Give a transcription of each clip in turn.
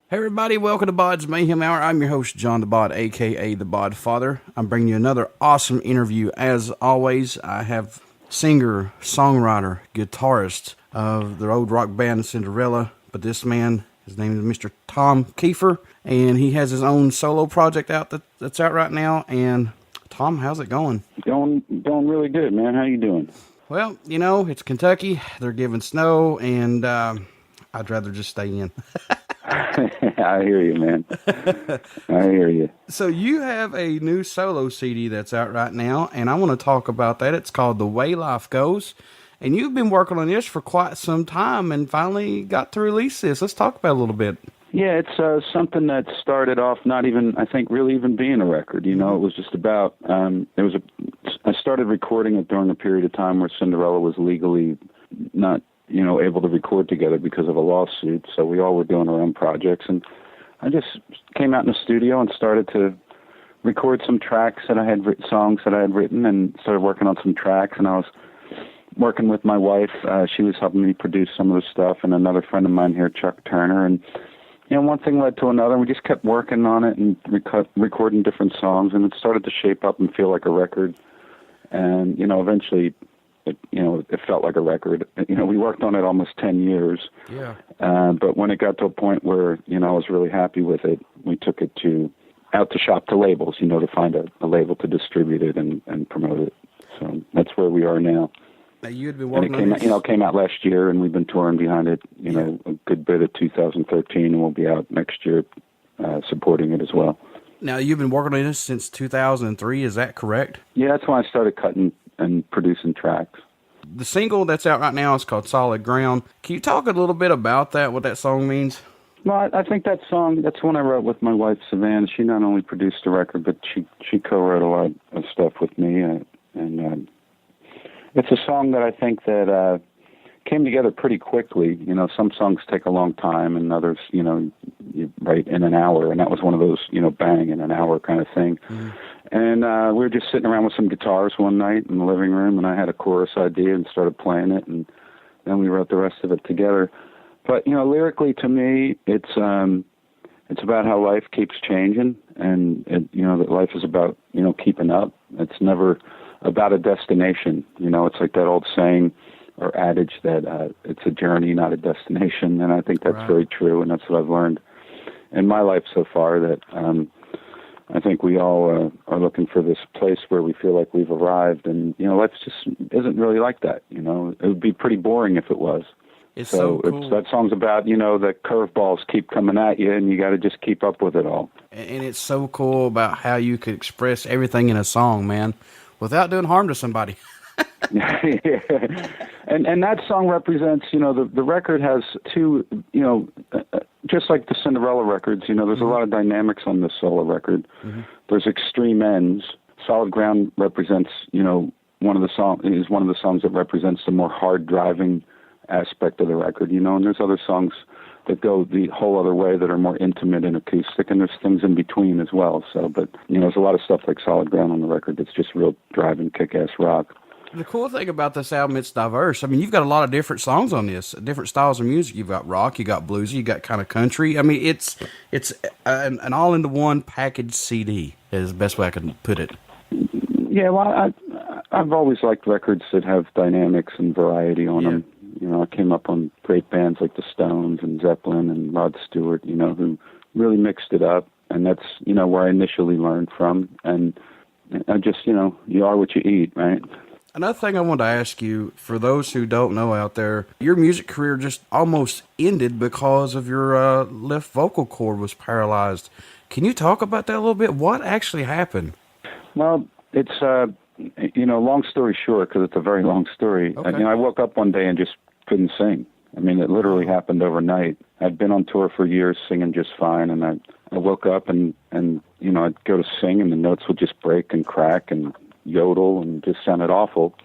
Hey everybody, welcome to BODS Mayhem Hour. I'm your host, John the Bod, aka the Bod Father. I'm bringing you another awesome interview. As always, I have singer, songwriter, guitarist of the old rock band Cinderella, but this man, his name is Mr. Tom Keifer, and he has his own solo project out that's out right now. And Tom, how's it going? Going really good, man. How you doing? Well, you know, it's Kentucky. They're giving snow, and I'd rather just stay in. I hear you, man. I hear you. So you have a new solo CD that's out right now, and I want to talk about that. It's called The Way Life Goes, and you've been working on this for quite some time and finally got to release this. Let's talk about it a little bit. Yeah, it's something that started off not even, I think, really even being a record. You know, it was just about, I started recording it during a period of time where Cinderella was legally not able to record together because of a lawsuit. So we all were doing our own projects. And I just came out in the studio and started to record some tracks that I had songs that I had written, and started working on some tracks. And I was working with my wife. She was helping me produce some of the stuff, and another friend of mine here, Chuck Turner. And, one thing led to another. And we just kept working on it and recording different songs. And it started to shape up and feel like a record. And, eventually it felt like a record. We worked on it almost 10 years. Yeah. But when it got to a point where, I was really happy with it, we took it out to shop to labels, to find a label to distribute it and promote it. So that's where we are now. Now you had been working on this? It came out last year, and we've been touring behind it, a good bit of 2013, and we'll be out next year supporting it as well. Now you've been working on this since 2003, is that correct? Yeah, that's when I started cutting and producing tracks. The single that's out right now is called Solid Ground. Can you talk a little bit about that, what that song means? Well, I think that song, that's one I wrote with my wife, Savannah. She not only produced the record, but she co-wrote a lot of stuff with me. And it's a song that I think that came together pretty quickly. Some songs take a long time, and others, you write in an hour. And that was one of those, bang, in an hour kind of thing. Mm-hmm. And we were just sitting around with some guitars one night in the living room, and I had a chorus idea and started playing it, and then we wrote the rest of it together. But, lyrically to me, it's about how life keeps changing, and, that life is about, keeping up. It's never about a destination. It's like that old saying or adage that it's a journey, not a destination, and I think that's right. Very true, and that's what I've learned in my life so far, that I think we all are looking for this place where we feel like we've arrived, and life just isn't really like that. It would be pretty boring if it was. It's so cool. That song's about the curveballs keep coming at you, and you got to just keep up with it all. And it's so cool about how you could express everything in a song, man, without doing harm to somebody. Yeah. And that song represents, the record has two, just like the Cinderella records, there's mm-hmm. a lot of dynamics on this solo record. Mm-hmm. There's extreme ends. Solid Ground represents, one of the songs that represents the more hard driving aspect of the record, and there's other songs that go the whole other way that are more intimate and acoustic, and there's things in between as well. So, but, there's a lot of stuff like Solid Ground on the record that's just real driving, kick-ass rock. The cool thing about this album, it's diverse. I mean, you've got a lot of different songs on this, different styles of music. You've got rock, you got bluesy, you got kind of country. I mean, it's an all-into-one packaged CD is the best way I could put it. Yeah, well, I've always liked records that have dynamics and variety on them. I came up on great bands like the Stones and Zeppelin and Rod Stewart, who really mixed it up. And that's, where I initially learned from. And I just, you are what you eat, right? Another thing I wanted to ask you, for those who don't know out there, your music career just almost ended because of your left vocal cord was paralyzed. Can you talk about that a little bit? What actually happened? Well, it's, long story short, because it's a very long story. Okay. I woke up one day and just couldn't sing. I mean, it literally happened overnight. I'd been on tour for years singing just fine, and I woke up and I'd go to sing, and the notes would just break and crack and yodel and just sounded awful.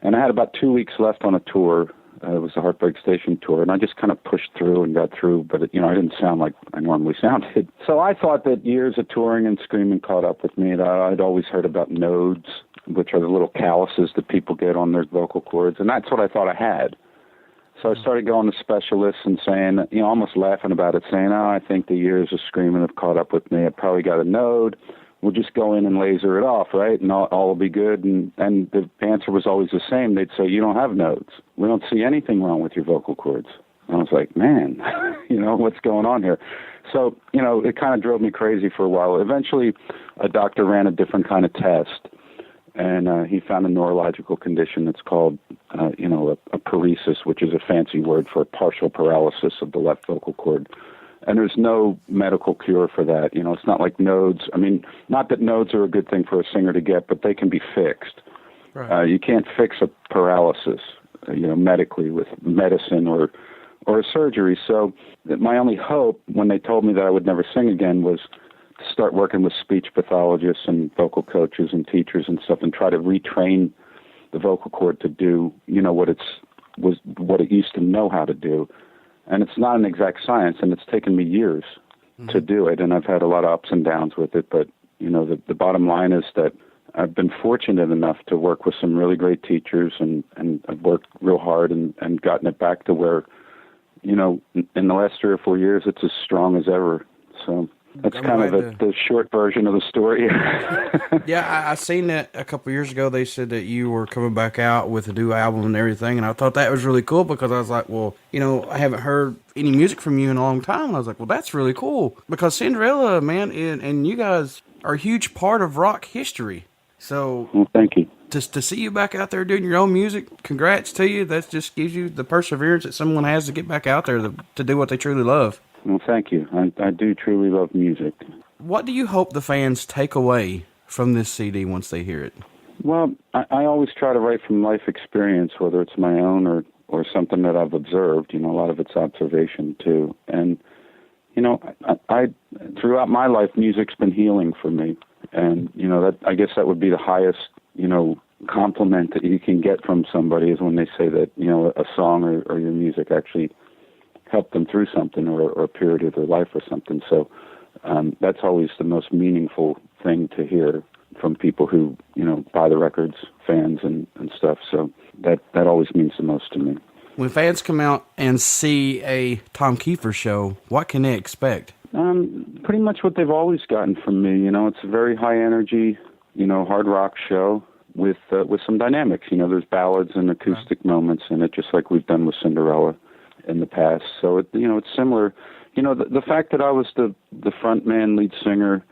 And I had about 2 weeks left on a tour. It was the Heartbreak Station tour, and I just kind of pushed through and got through, but I didn't sound like I normally sounded. So I thought that years of touring and screaming caught up with me. I'd always heard about nodes, which are the little calluses that people get on their vocal cords, and that's what I thought I had. So I started going to specialists and saying, almost laughing about it, saying, oh, I think the years of screaming have caught up with me. I probably got a node. We'll just go in and laser it off, right? And all will be good. And the answer was always the same. They'd say, you don't have nodes. We don't see anything wrong with your vocal cords. And I was like, man, what's going on here? So, it kind of drove me crazy for a while. Eventually, a doctor ran a different kind of test, and he found a neurological condition that's called, a paresis, which is a fancy word for partial paralysis of the left vocal cord. And there's no medical cure for that. It's not like nodes. I mean, not that nodes are a good thing for a singer to get, but they can be fixed. Right. You can't fix a paralysis, medically with medicine or a surgery. So my only hope when they told me that I would never sing again was to start working with speech pathologists and vocal coaches and teachers and stuff and try to retrain the vocal cord to do, what it used to know how to do. And it's not an exact science, and it's taken me years to do it, and I've had a lot of ups and downs with it. But, the bottom line is that I've been fortunate enough to work with some really great teachers, and I've worked real hard and gotten it back to where, in the last 3 or 4 years, it's as strong as ever. So that's kind of the short version of the story. Yeah, I seen that a couple of years ago. They said that you were coming back out with a new album and everything, and I thought that was really cool because I was like, well, I haven't heard any music from you in a long time. And I was like, well, that's really cool because Cinderella, man, and you guys are a huge part of rock history. So, well, thank you. To see you back out there doing your own music, congrats to you. That just gives you the perseverance that someone has to get back out there to do what they truly love. Well, thank you. I do truly love music. What do you hope the fans take away from this CD once they hear it? Well, I always try to write from life experience, whether it's my own or something that I've observed. A lot of it's observation, too. And, I throughout my life, music's been healing for me. And, I guess that would be the highest, compliment that you can get from somebody is when they say that, a song or your music actually help them through something or a period of their life or something. So that's always the most meaningful thing to hear from people who, buy the records, fans and stuff. So that always means the most to me. When fans come out and see a Tom Keifer show, what can they expect? Pretty much what they've always gotten from me. It's a very high energy, hard rock show with some dynamics. There's ballads and acoustic moments in it, just like we've done with Cinderella in the past. So it's similar. The fact that I was the front man, lead singer,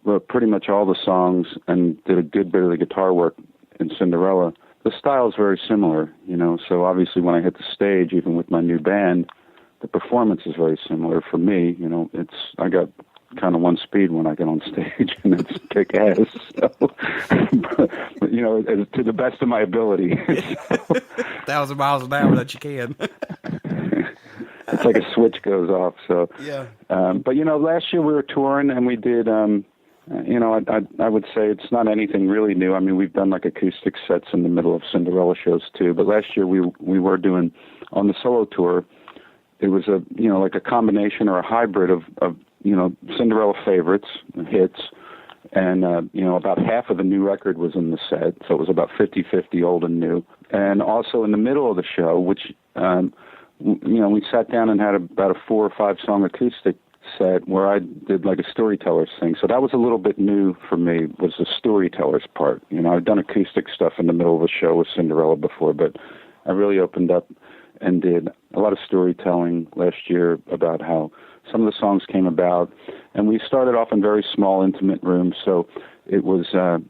wrote pretty much all the songs and did a good bit of the guitar work in Cinderella. The style is very similar, So obviously when I hit the stage, even with my new band, the performance is very similar for me. I got kind of one speed when I get on stage, and it's kick ass. So, but, to the best of my ability. 1,000 miles an hour that you can. It's like a switch goes off. So yeah. But last year we were touring, and we did. I would say it's not anything really new. I mean, we've done like acoustic sets in the middle of Cinderella shows too. But last year we were doing on the solo tour. It was like a combination or a hybrid of Cinderella favorites, hits, and, about half of the new record was in the set, so it was about 50-50 old and new. And also in the middle of the show, which, we sat down and had about a 4 or 5 song acoustic set where I did like a storyteller's thing. So that was a little bit new for me, was the storyteller's part. I've done acoustic stuff in the middle of a show with Cinderella before, but I really opened up and did a lot of storytelling last year about how some of the songs came about. And we started off in very small, intimate rooms, so it was a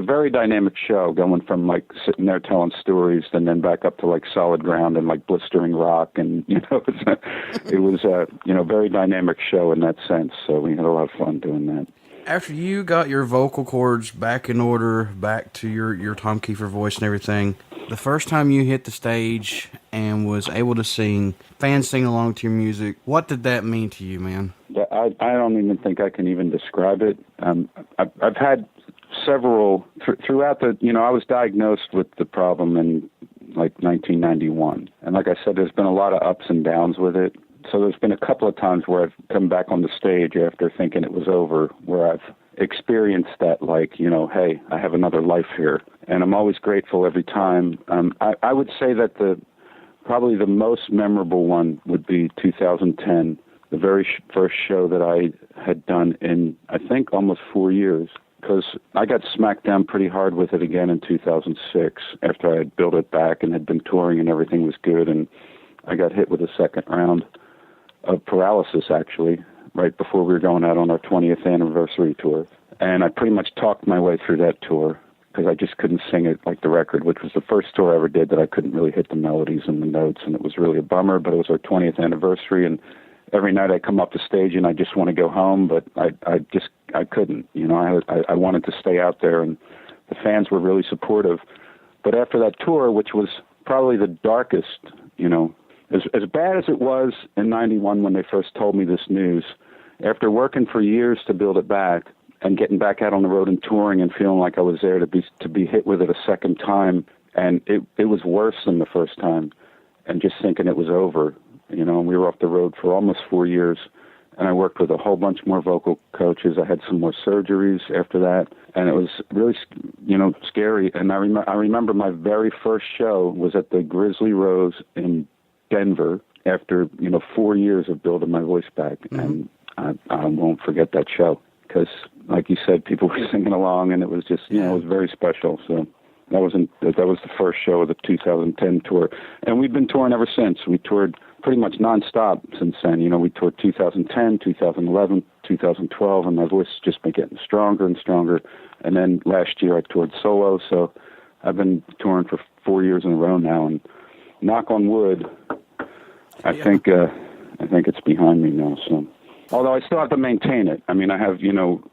very dynamic show, going from like sitting there telling stories and then back up to like solid ground and like blistering rock, and it was a very dynamic show in that sense. So we had a lot of fun doing that. After you got your vocal cords back in order, back to your Tom Keifer voice and everything, the first time you hit the stage and was able to sing, fans sing along to your music, what did that mean to you, man? I don't even think I can even describe it. I've had several, throughout the, I was diagnosed with the problem in like 1991. And like I said, there's been a lot of ups and downs with it. So there's been a couple of times where I've come back on the stage after thinking it was over, where I've experienced that, like, hey, I have another life here. And I'm always grateful every time. I would say that probably the most memorable one would be 2010, the very first show that I had done in, I think, almost 4 years, because I got smacked down pretty hard with it again in 2006 after I had built it back and had been touring and everything was good, and I got hit with a second round of paralysis, actually, right before we were going out on our 20th anniversary tour. And I pretty much talked my way through that tour because I just couldn't sing it like the record, which was the first tour I ever did that I couldn't really hit the melodies and the notes, and it was really a bummer, but it was our 20th anniversary, and every night I come up the stage and I just want to go home, but I couldn't. You know, I wanted to stay out there, and the fans were really supportive. But after that tour, which was probably the darkest, you know, as bad as it was in 91 when they first told me this news, after working for years to build it back and getting back out on the road and touring and feeling like I was there to be hit with it a second time, and it was worse than the first time, and just thinking it was over, you know, and we were off the road for almost 4 years, and I worked with a whole bunch more vocal coaches. I had some more surgeries after that, and it was really, you know, scary. And I remember my very first show was at the Grizzly Rose in Denver after, you know, 4 years of building my voice back, and I won't forget that show because, like you said, people were singing along, and it was just, you know, it was very special. So that was the first show of the 2010 tour, and we've been touring ever since. We toured pretty much nonstop since then. You know, we toured 2010, 2011, 2012, and my voice has just been getting stronger and stronger. And then last year I toured solo, so I've been touring for 4 years in a row now, and knock on wood, I think it's behind me now. So, although I still have to maintain it. I mean, I have, you know,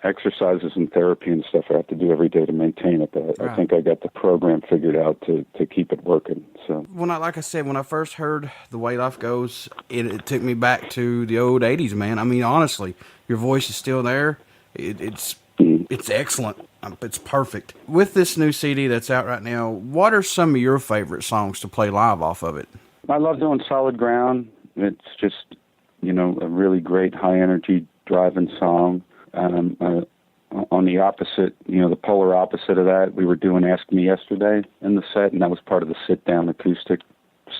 exercises and therapy and stuff I have to do every day to maintain it, but I think I got the program figured out to keep it working. So when I first heard The Way Life Goes, it took me back to the old 80s, man. I mean, honestly, your voice is still there. It's excellent. It's perfect. With this new CD that's out right now, what are some of your favorite songs to play live off of it? I love doing Solid Ground. It's just, you know, a really great high-energy driving song. On the opposite, you know, the polar opposite of that, we were doing Ask Me Yesterday in the set, and that was part of the sit-down acoustic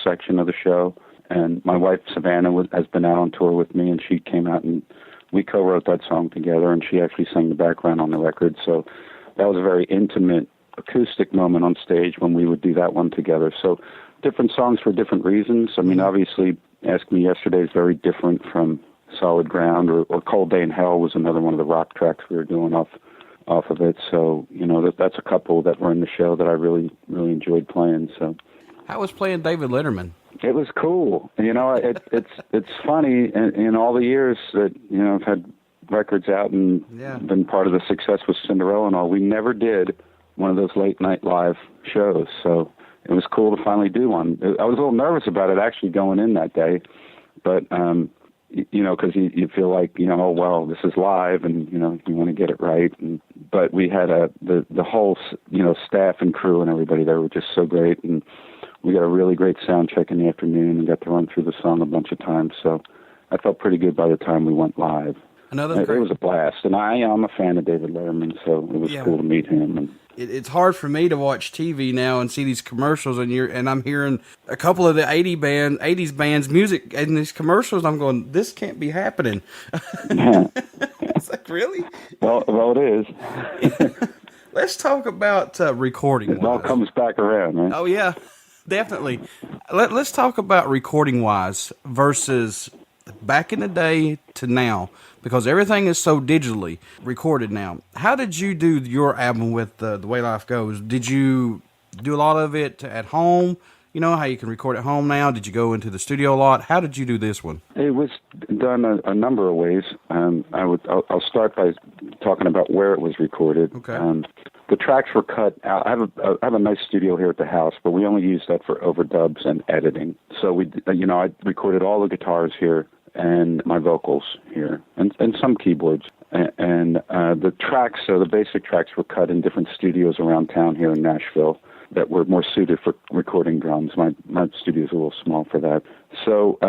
section of the show. And my wife, Savannah, has been out on tour with me, and she came out and we co-wrote that song together, and she actually sang the background on the record. So that was a very intimate acoustic moment on stage when we would do that one together. So different songs for different reasons. I mean, obviously, Ask Me Yesterday is very different from Solid Ground, or Cold Day in Hell was another one of the rock tracks we were doing off of it. So, you know, that's a couple that were in the show that I really, really enjoyed playing. So, how was playing David Letterman? It was cool. You know, it's funny in all the years that, you know, I've had records out and been part of the success with Cinderella and all. We never did one of those late night live shows. So it was cool to finally do one. I was a little nervous about it actually going in that day, but, you know, because you feel like, you know, oh, well, this is live and, you know, you want to get it right. But we had the whole, you know, staff and crew and everybody there were just so great. And we got a really great sound check in the afternoon and got to run through the song a bunch of times. So I felt pretty good by the time we went live. It was a blast. And I'm a fan of David Letterman, so it was cool to meet him. And it's hard for me to watch TV now and see these commercials, and I'm hearing a couple of the 80s bands music in these commercials. I'm going, this can't be happening. It's like, really? Well, it is. Let's talk about recording. It all comes back around, right? Oh yeah, definitely. Let's talk about recording wise versus back in the day to now, because everything is so digitally recorded now. How did you do your album with The Way Life Goes? Did you do a lot of it at home? You know how you can record at home now? Did you go into the studio a lot? How did you do this one? It was done a number of ways. I'll start by talking about where it was recorded. Okay. The tracks were cut out. I have a nice studio here at the house, but we only use that for overdubs and editing. So I recorded all the guitars here and my vocals here, and some keyboards. And the tracks, so the basic tracks were cut in different studios around town here in Nashville that were more suited for recording drums. My studio's a little small for that. So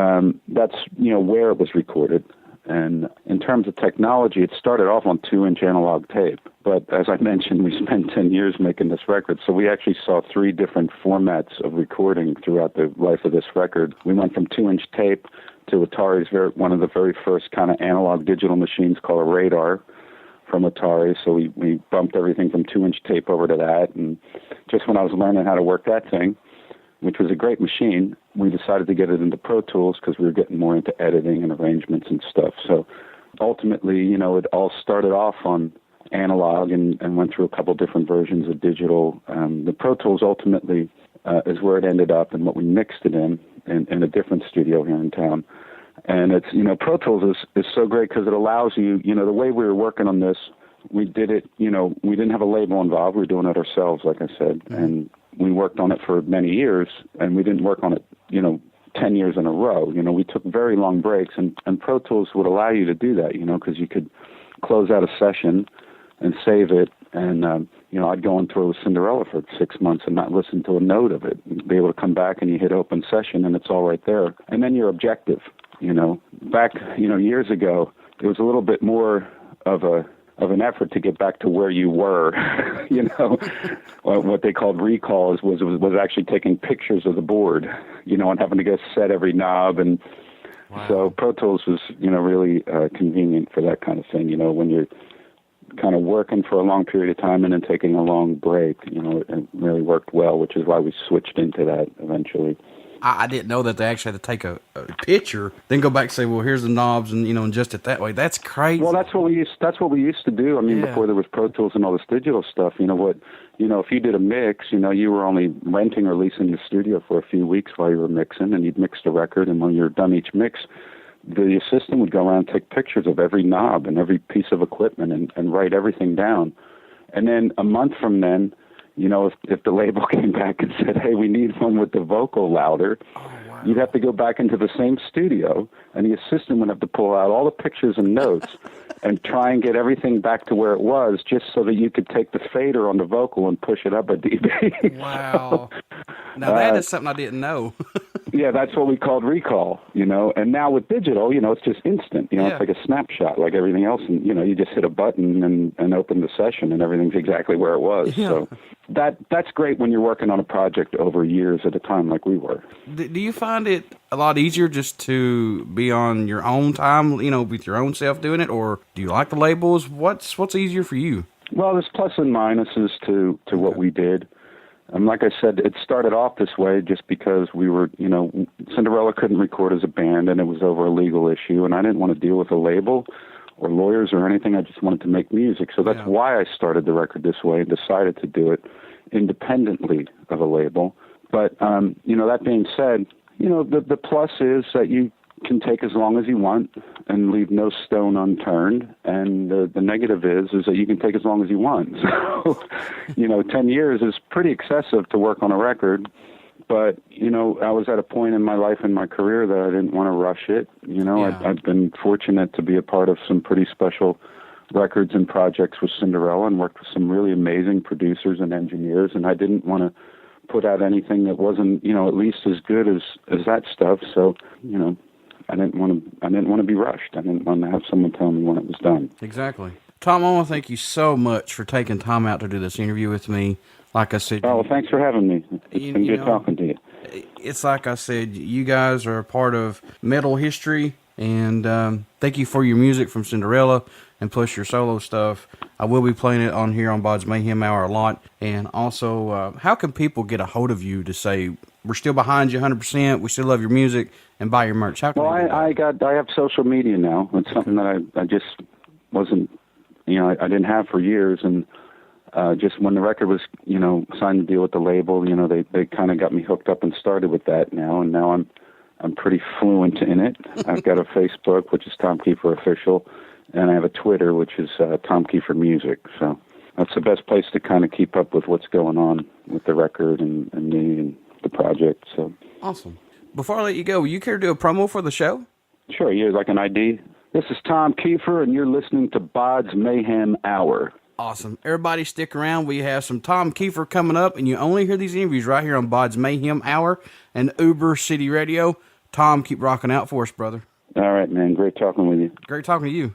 that's, you know, where it was recorded. And in terms of technology, it started off on 2-inch analog tape. But as I mentioned, we spent 10 years making this record, so we actually saw 3 different formats of recording throughout the life of this record. We went from 2-inch tape to Atari's one of the very first kind of analog digital machines called a radar from Atari. So we bumped everything from 2-inch tape over to that. And just when I was learning how to work that thing, which was a great machine, we decided to get it into Pro Tools because we were getting more into editing and arrangements and stuff. So ultimately, it all started off on analog and went through a couple different versions of digital. The Pro Tools ultimately is where it ended up and what we mixed it in a different studio here in town. And it's, Pro Tools is so great because it allows you, the way we were working on this, we did it, we didn't have a label involved. We were doing it ourselves, like I said. Mm-hmm. And we worked on it for many years, and we didn't work on it, 10 years in a row. We took very long breaks, and Pro Tools would allow you to do that, because you could close out a session and save it. And, I'd go into Cinderella for 6 months and not listen to a note of it. Be able to come back and you hit open session and it's all right there. And then you're objective, Back, years ago, it was a little bit more of an effort to get back to where you were, what they called recall was actually taking pictures of the board, and having to go set every knob. And wow. So Pro Tools was, really convenient for that kind of thing, when you're kind of working for a long period of time and then taking a long break, it really worked well, which is why we switched into that eventually. I didn't know that they actually had to take a picture, then go back and say, well, here's the knobs and, adjust it that way. That's crazy. Well, that's what we used to do. I mean, before there was Pro Tools and all this digital stuff, if you did a mix, you were only renting or leasing your studio for a few weeks while you were mixing, and you'd mix the record, and when you're done each mix, the assistant would go around and take pictures of every knob and every piece of equipment and write everything down. And then a month from then, if the label came back and said, hey, we need one with the vocal louder, wow. You'd have to go back into the same studio, and the assistant would have to pull out all the pictures and notes and try and get everything back to where it was just so that you could take the fader on the vocal and push it up a dB. Wow. Now, that is something I didn't know. Yeah, that's what we called recall, And now with digital, it's just instant. It's like a snapshot like everything else. And, you just hit a button and open the session and everything's exactly where it was. Yeah. So that's great when you're working on a project over years at a time like we were. Do you find it a lot easier just to be on your own time, with your own self doing it? Or do you like the labels? What's easier for you? Well, there's plus and minuses to what we did. Like I said, it started off this way just because we were, Cinderella couldn't record as a band and it was over a legal issue, and I didn't want to deal with a label or lawyers or anything. I just wanted to make music. So that's why I started the record this way and decided to do it independently of a label. But, that being said, the plus is that you can take as long as you want and leave no stone unturned. And the negative is that you can take as long as you want. So, 10 years is pretty excessive to work on a record. But, I was at a point in my life and my career that I didn't want to rush it. I've been fortunate to be a part of some pretty special records and projects with Cinderella and worked with some really amazing producers and engineers. And I didn't want to put out anything that wasn't, at least as good as that stuff. So, I didn't want to be rushed. I didn't want to have someone tell me when it was done. Exactly. Tom, I want to thank you so much for taking time out to do this interview with me. Like I said... Oh, well, thanks for having me. It's been good talking to you. It's like I said, you guys are a part of metal history, and thank you for your music from Cinderella, and plus your solo stuff. I will be playing it on here on BODS Mayhem Hour a lot. And also, how can people get a hold of you to say, we're still behind you 100%, we still love your music, and buy your merch? How can I have social media now. It's something that I just wasn't, I didn't have for years. And just when the record was, signed to deal with the label, they kind of got me hooked up and started with that now. And now I'm pretty fluent in it. I've got a Facebook, which is Tom Keifer Official, and I have a Twitter, which is Tom Keifer Music. So that's the best place to kind of keep up with what's going on with the record and me and the project. So awesome. Before I let you go, will you care to do a promo for the show? Sure, yeah, like an ID. This is Tom Keifer, and you're listening to BODS Mayhem Hour. Awesome. Everybody stick around. We have some Tom Keifer coming up, and you only hear these interviews right here on BODS Mayhem Hour and Uber City Radio. Tom, keep rocking out for us, brother. All right, man. Great talking with you. Great talking to you.